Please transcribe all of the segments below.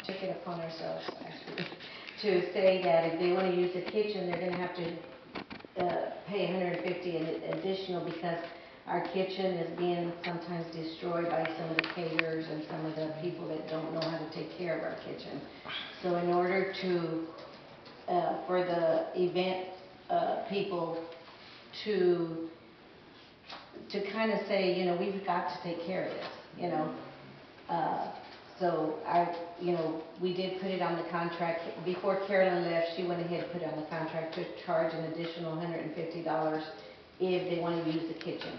took it upon ourselves actually to say that if they want to use the kitchen, they're going to have to pay $150 additional because our kitchen is being sometimes destroyed by some of the caterers and some of the people that don't know how to take care of our kitchen. So in order to, for the event people to kind of say, you know, we've got to take care of this, you know. So we did put it on the contract. Before Carolyn left, she went ahead and put it on the contract to charge an additional $150 if they want to use the kitchen.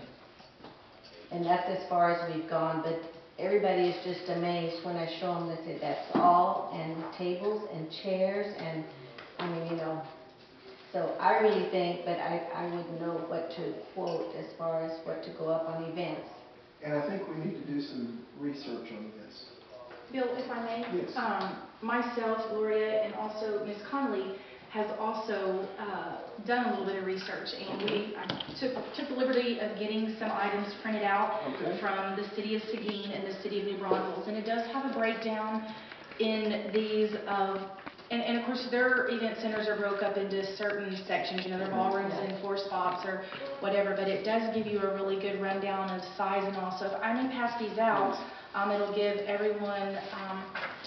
And that's as far as we've gone, but everybody is just amazed when I show them that that's all, and tables and chairs, and I mean, you know. So I really think, but I wouldn't know what to quote as far as what to go up on events. And I think we need to do some research on this. Bill, if I may, yes. Myself, Gloria, and also Ms. Connolly has also done a little bit of research, and I took the liberty of getting some items printed out from the city of Seguin and the city of New Braunfels, and it does have a breakdown in these of, and of course their event centers are broke up into certain sections, you know, their ballrooms and 4 spots or whatever, but it does give you a really good rundown of size and all. So if I may pass these out, it'll give everyone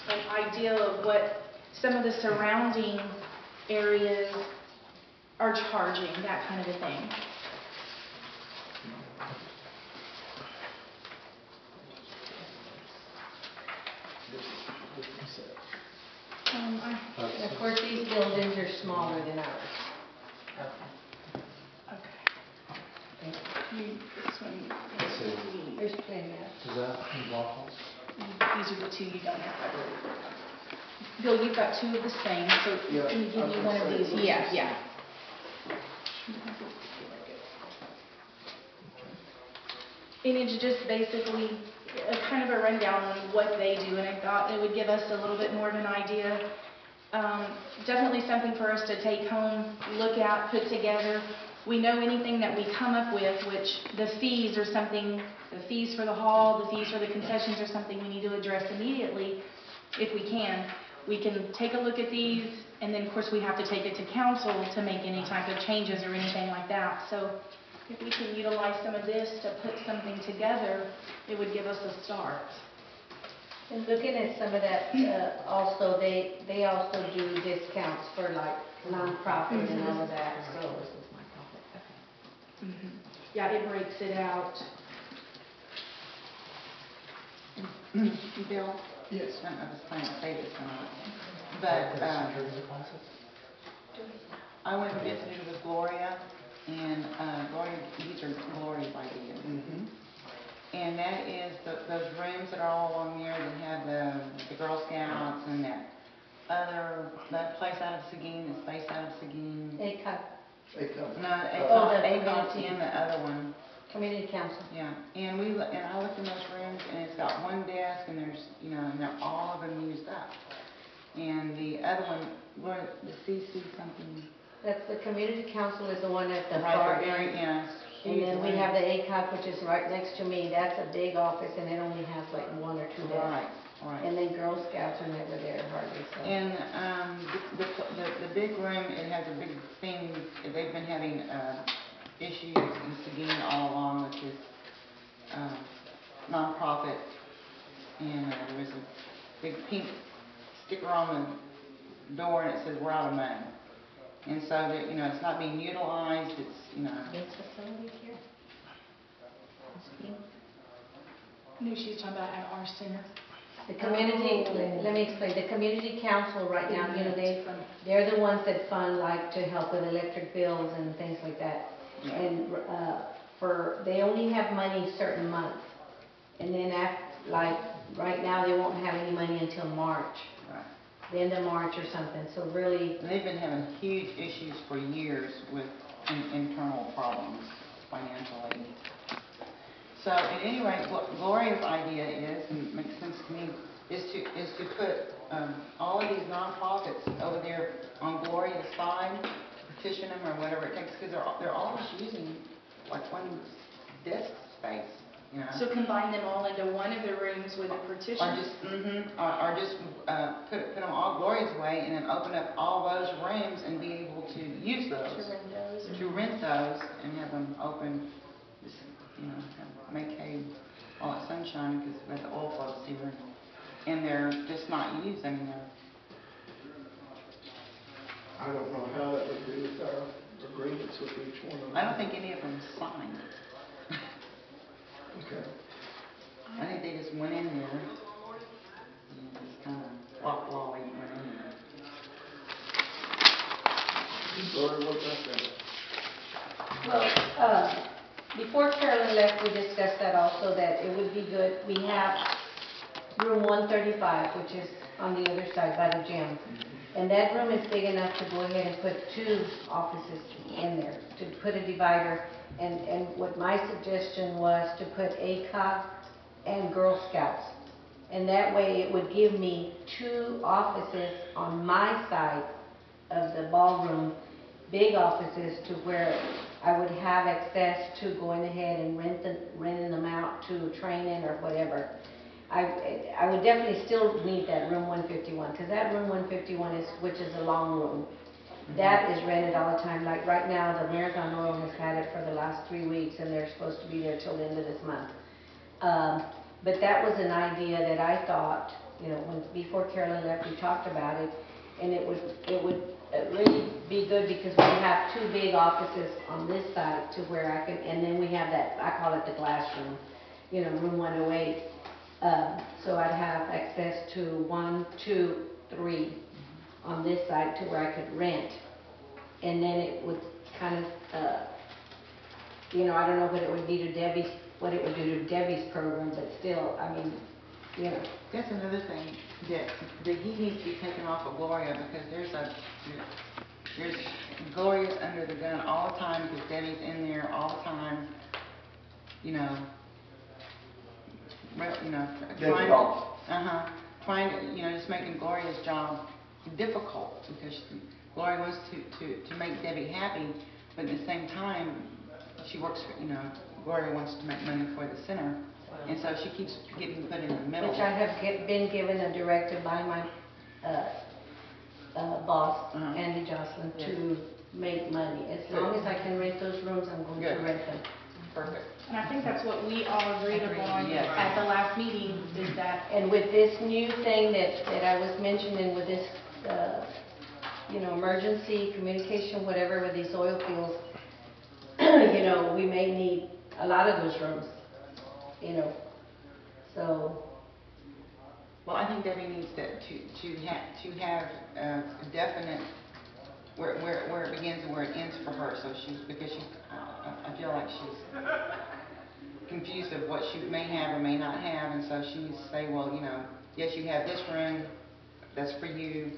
an idea of what some of the surrounding areas are charging, that kind of a thing. Of course, these buildings are smaller than ours. Okay. This one. There's plenty of. Is that in Waffles? These are the 2 you don't have. Bill, you've got 2 of the same, so can you give me one of these? Yeah. And it's just basically a kind of a rundown on what they do, and I thought it would give us a little bit more of an idea. Definitely something for us to take home, look at, put together. We know anything that we come up with, which the fees are something, the fees for the hall, the fees for the concessions are something we need to address immediately if we can. We can take a look at these, and then of course we have to take it to council to make any type of changes or anything like that. So if we can utilize some of this to put something together, it would give us a start. And looking at some of that, also they also do discounts for like nonprofit and all of that. So this is my profit. Okay. Yeah, it breaks it out. Bill? Yes. I was planning to say this tonight, but I went and visited with Gloria, and these are Gloria's ideas. And that is those rooms that are all along there that have the Girl Scouts and that place out of Seguin, the space out of Seguin. ACOG. No, ACOG and the other one. Community Council. Yeah, and I looked in those rooms, and it's got one desk, and there's, you know, and they're all of them used up. And the other one, the CC something. That's the Community Council is the one at the right far there, end. yeah. And then we have the ACOG, which is right next to me. That's a big office, and it only has like 1 or 2 desks. Right. And then Girl Scouts are never there hardly. So. And the big room, it has a big thing. They've been having issues in Seguin all along with this nonprofit, and there was a big pink sticker on the door, and it says we're out of money. And so that, you know, it's not being utilized. It's, you know. This facility here. No, she's talking about at our center. The community, let me explain, the community council right now, you know, they're the ones that fund, like, to help with electric bills and things like that. Yeah. And they only have money certain months. And then like, right now, they won't have any money until March. Right. The end of March or something, so really. And they've been having huge issues for years with internal problems financially. So at any rate, what Gloria's idea is, and it makes sense to me, is to put all of these nonprofits over there on Gloria's side, petition them or whatever it takes, because they're always using like one desk space. you know? So combine them all into one of the rooms with a partition? Or just, or just, put them all Gloria's way and then open up all those rooms and be able to use To those. rent those? To rent those and have them open, just, you know, make hay while it's sunshine, because we have the oil floats here, and they're just not used, I mean, they're, I don't know how that would do with our agreements with each one of them. I don't think any of them signed. Okay. I think they just went in there and just kind of lolly went in there. Gloria, what about that? Well, before Carolyn left, we discussed that also, that it would be good, we have room 135, which is on the other side by the gym. And that room is big enough to go ahead and put 2 offices in there, to put a divider. And what my suggestion was to put ACOG and Girl Scouts. And that way it would give me 2 offices on my side of the ballroom, big offices, to where I would have access to going ahead and renting them out to training or whatever. I would definitely still need that room 151, because that room 151 is, which is a long room. That is rented all the time. Like right now, the Marathon Oil has had it for the last 3 weeks, and they're supposed to be there till the end of this month. But that was an idea that I thought, you know, before Carolyn left, we talked about it, and it would really be good, because we have 2 big offices on this side to where I can, and then we have that, I call it the glass room, you know, room 108. So I'd have access to 1, 2, 3 on this side to where I could rent. And then it would kind of, you know, I don't know what it would do to Debbie's program, but still, I mean, you know. That's another thing, that the heat needs to be taken off of Gloria, because there's Gloria's under the gun all the time, because Debbie's in there all the time, you know, Debbie Golf. trying to, you know, just making Gloria's job difficult, because Gloria wants to make Debbie happy, but at the same time, she works for, you know, Gloria wants to make money for the center, and so she keeps getting put in the middle. Which I have been given a directive by my boss, Andy Jocelyn, to make money. As long as I can rent those rooms, I'm going to rent them. Perfect. And I think that's what we all agreed upon Yes. at the last meeting, is that And with this new thing that I was mentioning with this, you know, emergency communication, whatever, with these oil fields, you know, we may need a lot of those rooms, you know, so. Well, I think Debbie needs to have a definite where it begins and where it ends for her. So because I feel like she's confused of what she may have or may not have, and so she needs to say, well, you know, yes, you have this room, that's for you.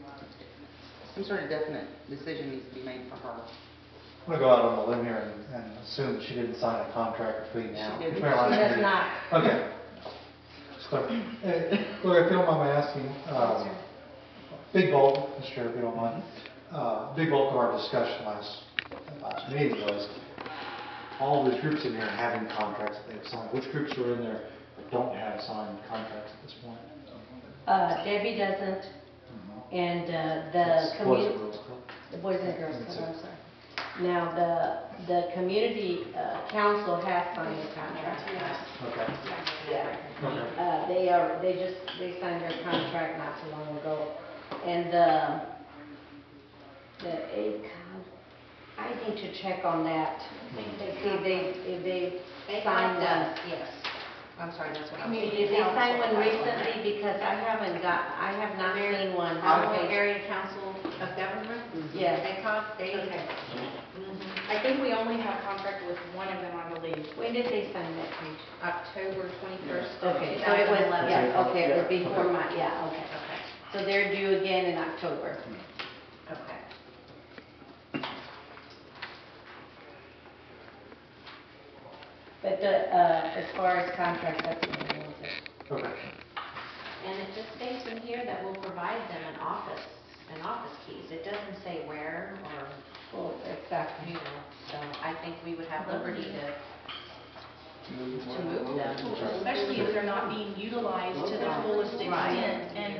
Some sort of definite decision needs to be made for her. I'm going to go out on a limb here and assume she didn't sign a contract between now. She didn't. She does not. Okay. Just clear. Gloria, if you don't mind my asking, big bulk, Mr. Chair, if you don't mind, big bulk of our discussion last meeting was all these groups in here having contracts that they've signed. Which groups are in there that don't have signed contracts at this point? Debbie doesn't, and That's the Boys community, and Girls Club. the Boys and Girls Club, I'm sorry. Now, the community council has signed a contract. Okay. Yeah. Okay. They signed their contract not too long ago. And the ACON, I need to check on that. See if they signed one. Yes. I'm sorry, that's what I'm Did they sign one recently? Because I have not seen one. Area Council of Government? Yes. They, Okay. mhm. I think we only have contract with one of them, I believe. When did they sign that page? October 21st. Okay, so it was, 2011. yeah, okay, it was before my, yeah, okay. Okay. So they're due again in October. Okay. But as far as contracts, that's what I wanted. Okay. And it just states in here that we'll provide them an office keys. It doesn't say where or, Well, exactly. you know, so I think we would have liberty to to move them. Especially if they're not being utilized to their fullest Right. extent, and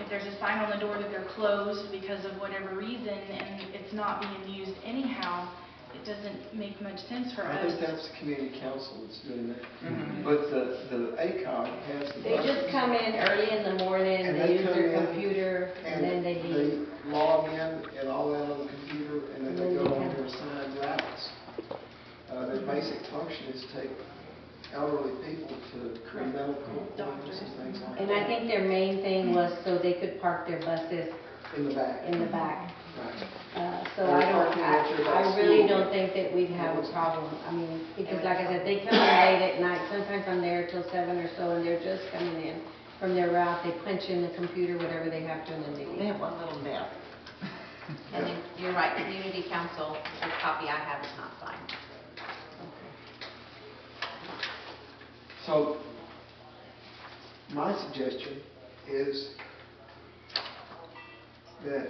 if there's a sign on the door that they're closed because of whatever reason, and it's not being used anyhow, it doesn't make much sense for I us. think that's the community council that's doing that. Mhm. But the ACOG has the. They just come in early in the morning, And they they use come their in computer, and then they leave. They log in and all that on the computer, and then And they then go you on can- their assigned routes. Their basic function is take elderly people to medical appointments and things like that. And I think their main thing was so they could park their buses In the back. in the back. Right. So Or I don't, parking at your I really school. don't think that we'd have a problem. I mean, because like I said, they come in late at night, sometimes I'm there till 7 or so, and they're just coming in from their route, they punch in the computer, whatever they have to, and then they They leave. have one little desk. And then, you're right, community council, the copy I have is not signed. So, my suggestion is that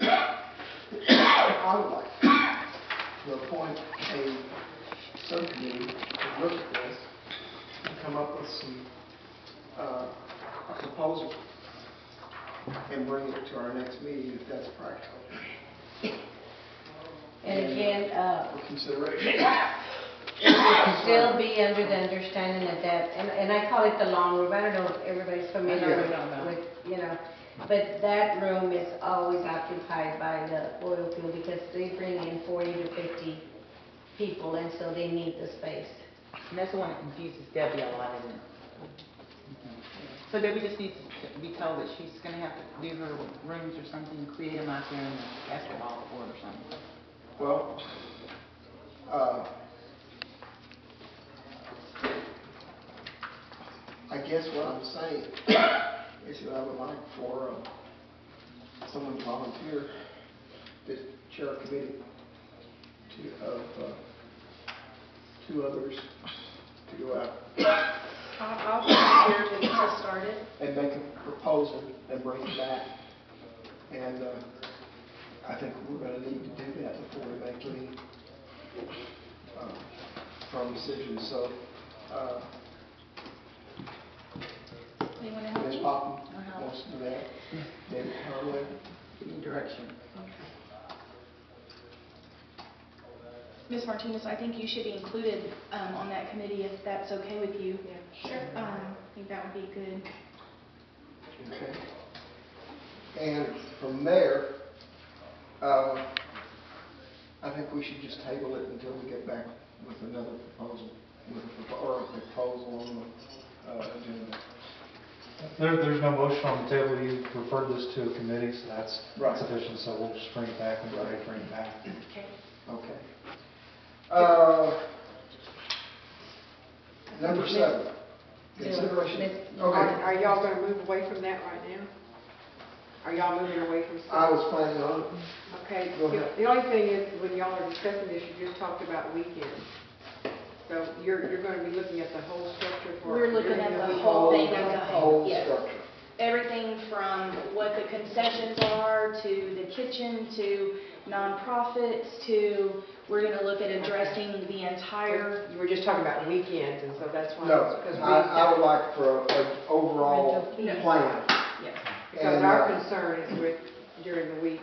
I would like to appoint a subcommittee to look at this and come up with a proposal and bring it to our next meeting if that's practical. And again, For consideration. it would still be under the understanding that, and I call it the long room, I don't know if everybody's familiar I know what you're talking about. with, you know, but that room is always occupied by the oil field because they bring in 40 to 50 people, and so they need the space. And that's the one that confuses Debbie a lot, isn't it? So Debbie just needs to be told that she's gonna have to do her rooms or something, create them out there in the basketball court or something. Well, I guess what I'm saying is that I would like for someone to volunteer to chair a committee of two others to go out I'll volunteer to get this started. and make a proposal and bring it back. And I think we're going to need to do that before we make any firm decisions. So, Anyone help Ms. me? Poppen Or help? wants to do that. David Conway. Give me direction. Ms. Martinez, I think you should be included on that committee if that's okay with you. Sure. I think that would be good. Okay. And from there, I think we should just table it until we get back with another proposal, or a proposal on the agenda. There's no motion on the table. You referred this to a committee, so that's Right. sufficient. So we'll just bring it back and we're ready to bring it back. Okay. Okay. Number 7, consideration. Okay, Are y'all gonna move away from that right now? Are y'all moving away from? I was planning on it. Okay, Go ahead. the only thing is, when y'all are discussing this, you just talked about weekends. So you're gonna be looking at the whole structure for. We're looking at the during week? whole thing as a whole, Whole yes. structure. Everything from what the concessions are, to the kitchen, to nonprofits, to, we're gonna look at addressing the entire, You were just talking about weekends, and so that's why. No, because I would like for an overall No. plan. yes. Because and, our concern is with during the week,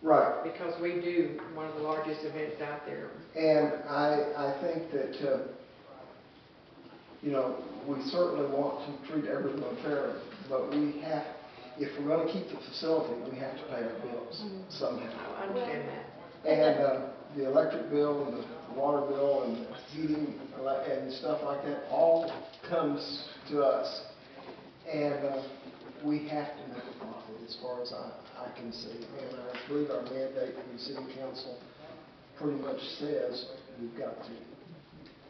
Right. because we do one of the largest events out there. And I think that, we certainly want to treat everyone fairly, but we have, if we're going to keep the facility, we have to pay our bills somehow. I understand that. And the electric bill and the water bill and the heating and stuff like that all comes to us. And we have to make a profit as far as I can see. And I believe our mandate from the city council pretty much says we've got to.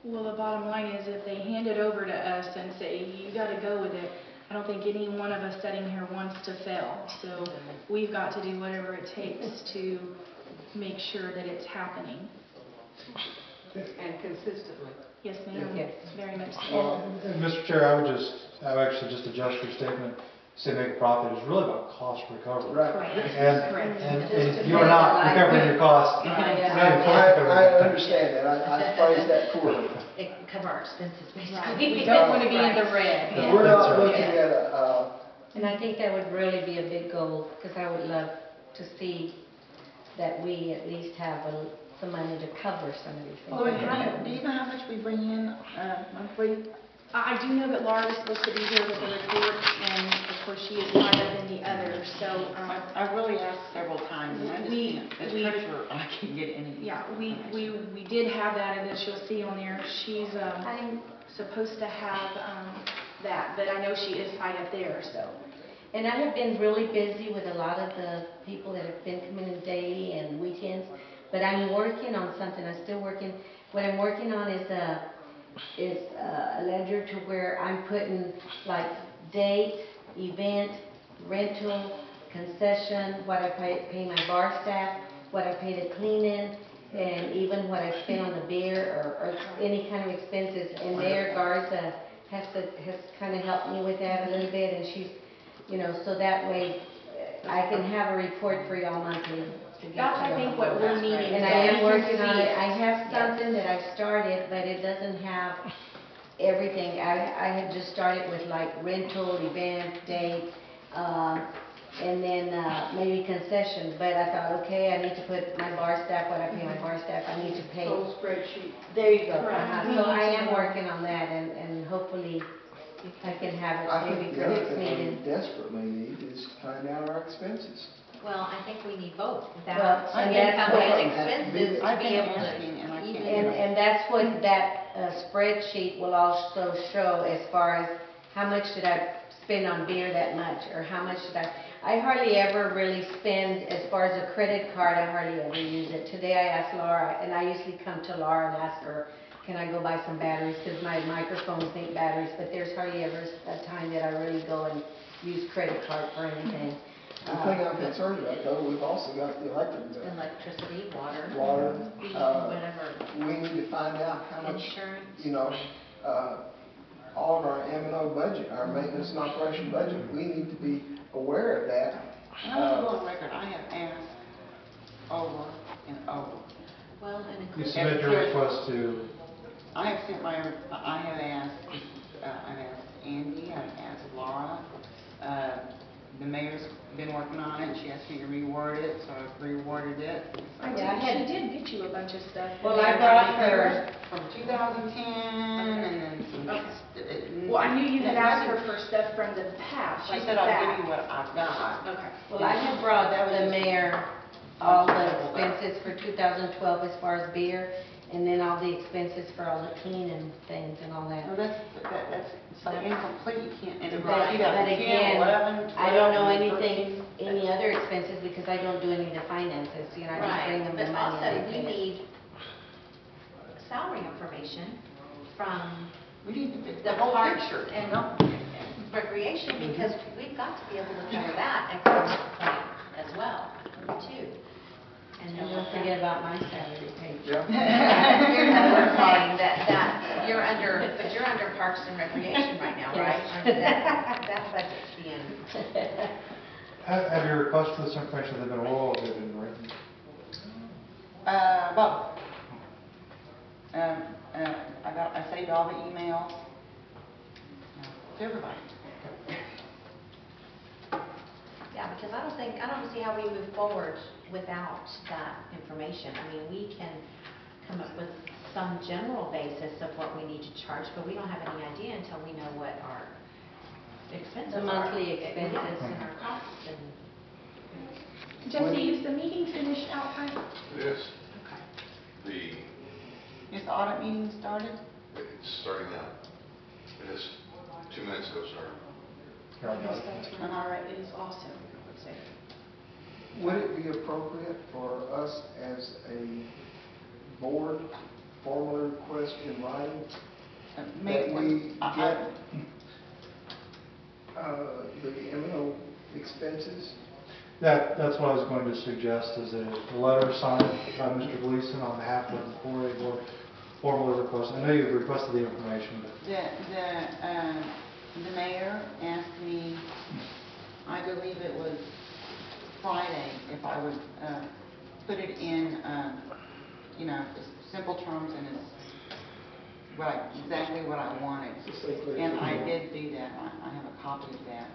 Well, the bottom line is if they hand it over to us and say, you gotta go with it, I don't think any one of us sitting here wants to fail. So we've got to do whatever it takes to make sure that it's happening. And consistently. Yes, ma'am. Yes. Very much so. Well, And Mr. Chair, I would actually just adjust your statement. say make a profit, is really about cost recovery. Right. Correct. And you're not recovering your costs. I understand that, I phrased that poorly. It cover our expenses, Right, basically. we don't want to be in the red. We're That's not right. looking at And I think that would really be a big goal, because I would love to see that we at least have some money to cover some of these things. Lori, do you know how much we bring in monthly? I do know that Laura is supposed to be here with the report, and of course, she is tied up in the other, so, I've really asked several times, and I just We- can't, as we- treasurer, I can't get any. yeah, we did have that, and as you'll see on there, she's, I'm, supposed to have, that, but I know she is tied up there, so. and I have been really busy with a lot of the people that have been coming in daily and weekends, but I'm working on something, I'm still working. What I'm working on is a ledger to where I'm putting like date, event, rental, concession, what I pay my bar staff, what I pay to cleaning, and even what I spend on the beer or any kind of expenses. And Mayor Garza has kind of helped me with that a little bit, and she's, so that way I can have a report for y'all monthly. to give That's, to I y'all. think, what we're needing. And is I that am we can working on see it. I have something that I've started, but it doesn't have everything. I had just started with like rental, event, date, and then maybe concessions. But I thought, okay, I need to put my bar staff, what I pay my bar staff, I need to pay. Whole spreadsheet. There you go. Correct. So I am working on that, and hopefully I can have I it maybe think for the other next thing we meeting. desperately need is to find out our expenses. Well, I think we need both, Well, that and income that's and what- expenses to I've be been able asking, and I to can't even. get And that's what that spreadsheet will also show, as far as how much did I spend on beer that much, or how much did I hardly ever really spend, as far as a credit card, I hardly ever use it. Today I asked Laura, and I usually come to Laura and ask her, can I go buy some batteries, because my microphones need batteries, but there's hardly ever a time that I really go and use credit card for anything. The thing I'm concerned about though, we've also got the electric bill, Electricity, water. water, Whatever, we need to find out how much, insurance. All of our M&O budget, our maintenance and operation budget, we need to be aware of that. And I want to go on record, I have asked over and over. Well, and You including. submit your request to, I have sent I have asked Andy, I've asked Laura, the mayor's been working on it, she asked me to reword it, so I've reworded it. Yeah, I had- She did get you a bunch of stuff. Well, I brought her, From 2010, and then some. Okay. Well, I knew you had asked her for stuff from the past, She like said, the I'll back. give you what I've got. Okay. well, I had brought the mayor all the expenses for 2012 as far as beer, and then all the expenses for all the cleaning things and all that. No, that's so incomplete, you can't, and But about 2010, again, 11, 12, I don't know 13. anything, any other expenses, because I don't do any of the finances, I just bring Right, them the but money also and they we pay it. need salary information from We need the the whole parks picture, and recreation, Mm-hmm. because we've got to be able to cover that at some point as well, too. And don't forget about my salary page. Yeah. You're not saying that you're under Parks and Recreation right now, right? Yes. That budget's being, have your requests for this information, have they been oral or have they been written? Both. I saved all the emails to everybody. yeah, because I don't see how we move forward without that information. I mean, we can come up with some general basis of what we need to charge, but we don't have any idea until we know what our expenses are. The monthly expenses. Yes, and our costs and. Jesse, is the meeting finished out time? It is. Okay. The, Is the audit meeting started? it's starting now. It is 2 minutes ago started. Carol, Yes, got it? that's when our is also, let's say. Would it be appropriate for us as a board formally request in writing that we get the M&O expenses? That's what I was going to suggest, is a letter signed by Mr. Gleason on behalf of the 4A board, formally request. I know you've requested the information, but The mayor asked me Friday if I would put it in, you know, as simple terms and as exactly what I wanted. Just say clear. And I did do that. I have a copy of that.